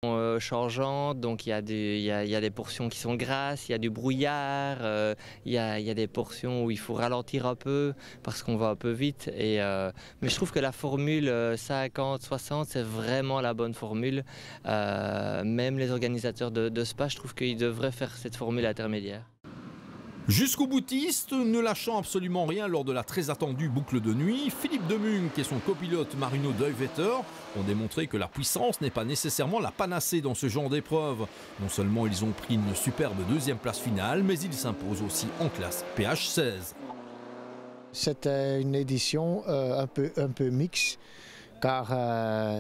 Changeantes, donc il y a des portions qui sont grasses, il y a du brouillard, il y a des portions où il faut ralentir un peu parce qu'on va un peu vite. Mais je trouve que la formule 50-60, c'est vraiment la bonne formule. Même les organisateurs de Spa, je trouve qu'ils devraient faire cette formule intermédiaire. Jusqu'au boutiste, ne lâchant absolument rien lors de la très attendue boucle de nuit, Philippe Demunck et son copilote Marino Duyvetter ont démontré que la puissance n'est pas nécessairement la panacée dans ce genre d'épreuve. Non seulement ils ont pris une superbe deuxième place finale, mais ils s'imposent aussi en classe PH16. C'était une édition un peu mixte, car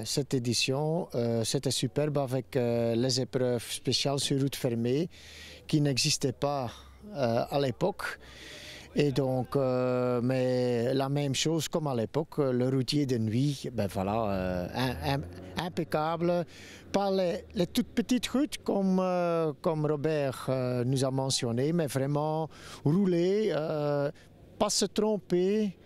cette édition c'était superbe avec les épreuves spéciales sur route fermée qui n'existaient pas à l'époque. Et donc, mais la même chose comme à l'époque, le routier de nuit, ben voilà, impeccable. Pas les toutes petites routes comme Robert nous a mentionné, mais vraiment rouler, pas se tromper,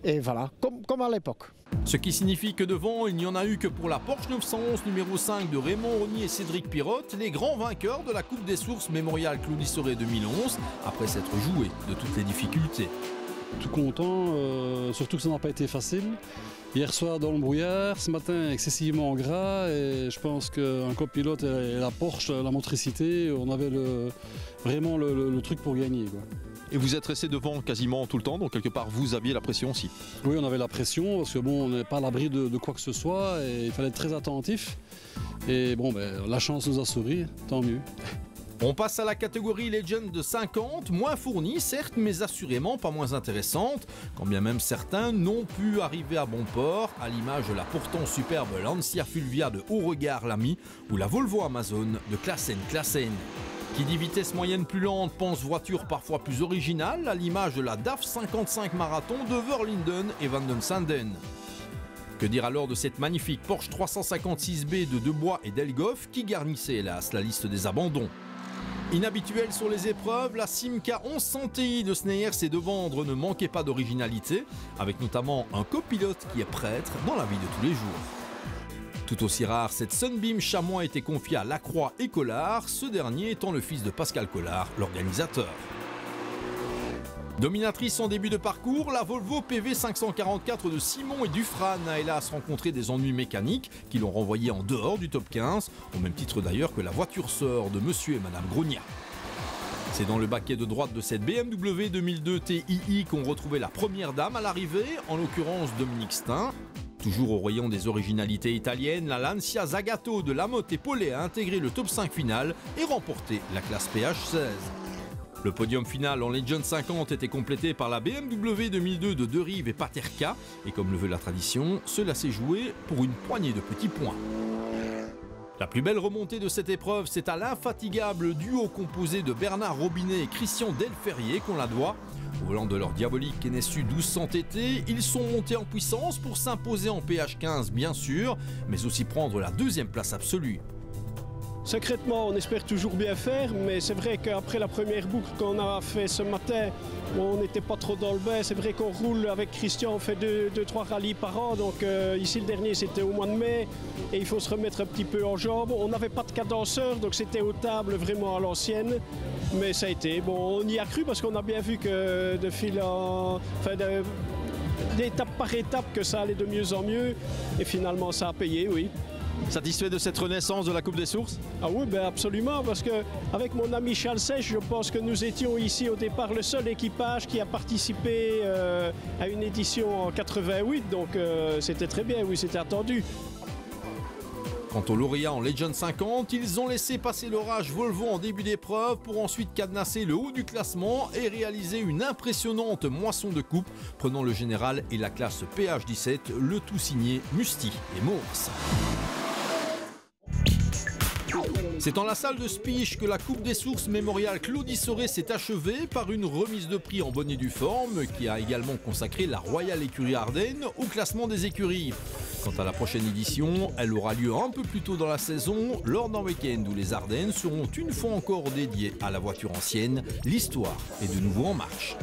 et voilà, comme à l'époque. Ce qui signifie que devant, il n'y en a eu que pour la Porsche 911 numéro 5 de Raymond Rogny et Cédric Pirotte, les grands vainqueurs de la Coupe des Sources Mémorial Claudie Soré 2011, après s'être joués de toutes les difficultés. Tout content, surtout que ça n'a pas été facile. Hier soir dans le brouillard, ce matin excessivement gras, et je pense qu'un copilote et la Porsche, la motricité, on avait vraiment le truc pour gagner, quoi. Et vous êtes resté devant quasiment tout le temps, donc quelque part vous aviez la pression aussi. Oui, on avait la pression parce que bon, on n'est pas à l'abri de quoi que ce soit et il fallait être très attentif. Et bon, ben, la chance nous a souri, tant mieux. On passe à la catégorie Legend de 50, moins fournie certes, mais assurément pas moins intéressante, quand bien même certains n'ont pu arriver à bon port, à l'image de la pourtant superbe Lancia Fulvia de Haut-Regard Lamy ou la Volvo Amazon de Classen. Qui dit vitesse moyenne plus lente pense voiture parfois plus originale, à l'image de la DAF 55 Marathon de Verlinden et Van den Sanden. Que dire alors de cette magnifique Porsche 356B de Debois et Delgoff qui garnissait hélas la liste des abandons. Inhabituelle sur les épreuves, la Simca 1100 Ti de Sneyers et de Vendre ne manquait pas d'originalité, avec notamment un copilote qui est prêtre dans la vie de tous les jours. Tout aussi rare, cette Sunbeam Chamois a été confiée à Lacroix et Collard, ce dernier étant le fils de Pascal Collard, l'organisateur. Dominatrice en début de parcours, la Volvo PV 544 de Simon et Dufresne a hélas rencontré des ennuis mécaniques qui l'ont renvoyé en dehors du top 15, au même titre d'ailleurs que la voiture sœur de Monsieur et Madame Grognat. C'est dans le baquet de droite de cette BMW 2002 TII qu'on retrouvait la première dame à l'arrivée, en l'occurrence Dominique Stein. Toujours au rayon des originalités italiennes, la Lancia Zagato de Lamotte et Paulet a intégré le top 5 final et remporté la classe PH16. Le podium final en Legend 50 était complété par la BMW 2002 de Derive et Paterka, et comme le veut la tradition, cela s'est joué pour une poignée de petits points. La plus belle remontée de cette épreuve, c'est à l'infatigable duo composé de Bernard Robinet et Christian Delferrier qu'on la doit. Au volant de leur diabolique NSU 1200 TT, ils sont montés en puissance pour s'imposer en PH15 bien sûr, mais aussi prendre la deuxième place absolue. Secrètement, on espère toujours bien faire, mais c'est vrai qu'après la première boucle qu'on a fait ce matin, on n'était pas trop dans le bain. C'est vrai qu'on roule avec Christian, on fait 2-3 rallyes par an, donc ici le dernier c'était au mois de mai, et il faut se remettre un petit peu en jambes. On n'avait pas de cadenceur, donc c'était aux tables vraiment à l'ancienne, mais ça a été. Bon, on y a cru parce qu'on a bien vu que de fil en... Enfin, d'étape par étape que ça allait de mieux en mieux, et finalement ça a payé, oui. Satisfait de cette renaissance de la Coupe des Sources? Ah oui, ben absolument, parce qu'avec mon ami Charles Sèche, je pense que nous étions ici au départ le seul équipage qui a participé à une édition en 88, donc c'était très bien, oui, c'était attendu. Quant aux lauréats en Legend 50, ils ont laissé passer l'orage Volvo en début d'épreuve pour ensuite cadenasser le haut du classement et réaliser une impressionnante moisson de coupe, prenant le général et la classe PH17, le tout signé Musti et Morse. C'est dans la salle de Spiche que la Coupe des Sources Mémorial Claudie Soré s'est achevée par une remise de prix en bonne et due forme qui a également consacré la Royal Écurie Ardennes au classement des écuries. Quant à la prochaine édition, elle aura lieu un peu plus tôt dans la saison, lors d'un week-end où les Ardennes seront une fois encore dédiées à la voiture ancienne. L'histoire est de nouveau en marche.